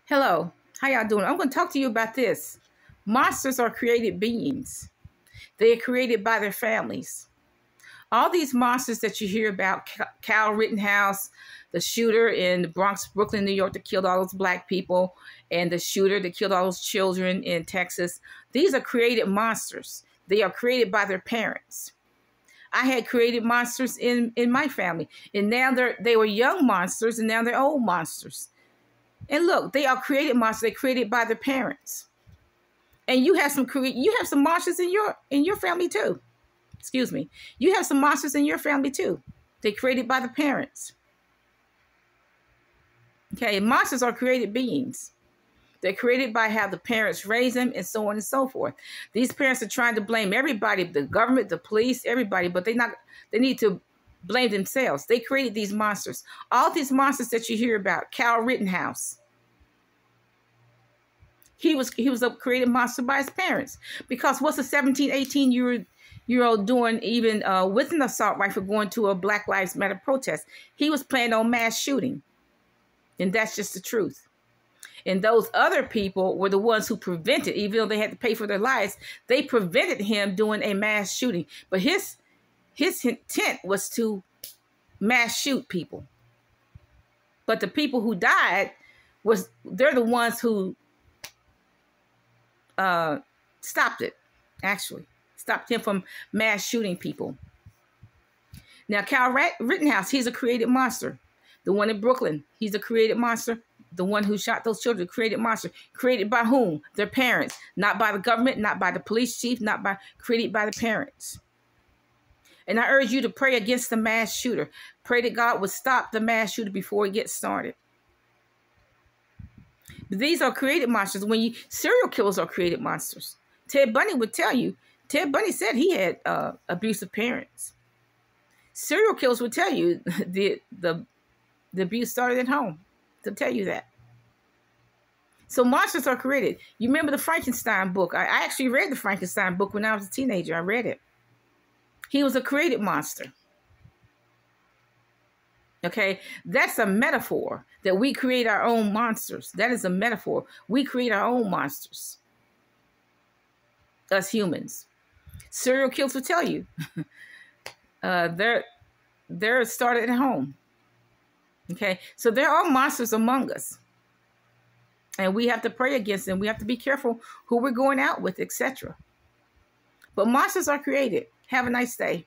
Hello, how y'all doing? I'm going to talk to you about this. Monsters are created beings. They are created by their families. All these monsters that you hear about, Kyle Rittenhouse, the shooter in the Bronx, Brooklyn, New York, that killed all those black people, and the shooter that killed all those children in Texas, these are created monsters. They are created by their parents. I had created monsters in my family, and now they were young monsters, and now they're old monsters. And look, they are created monsters. They're created by their parents. And you have some monsters in your family too. Excuse me. You have some monsters in your family too. They're created by the parents. Okay, monsters are created beings. They're created by how the parents raise them and so on and so forth. These parents are trying to blame everybody, the government, the police, everybody, but they need to blame themselves. They created these monsters. All these monsters that you hear about, Kyle Rittenhouse, he was a created monster by his parents. Because what's a 17, 18-year-old doing even with an assault rifle going to a Black Lives Matter protest? He was planning on mass shooting. And that's just the truth. And those other people were the ones who prevented, even though they had to pay for their lives, they prevented him doing a mass shooting. But his intent was to mass shoot people. But the people who died, they're the ones who stopped it, actually. Stopped him from mass shooting people. Now, Kyle Rittenhouse, he's a created monster. The one in Brooklyn, he's a created monster. The one who shot those children, created monster. Created by whom? Their parents. Not by the government, not by the police chief, created by the parents. And I urge you to pray against the mass shooter. Pray that God would stop the mass shooter before it gets started. But these are created monsters. Serial killers are created monsters. Ted Bundy would tell you. Ted Bundy said he had abusive parents. Serial killers would tell you the abuse started at home. They'll tell you that. So monsters are created. You remember the Frankenstein book? I actually read the Frankenstein book when I was a teenager. I read it. He was a created monster. Okay, that's a metaphor that we create our own monsters. That is a metaphor. We create our own monsters. Us humans. Serial killers will tell you. They're started at home. Okay, so there are monsters among us. And we have to pray against them. We have to be careful who we're going out with, etc. But monsters are created. Have a nice day.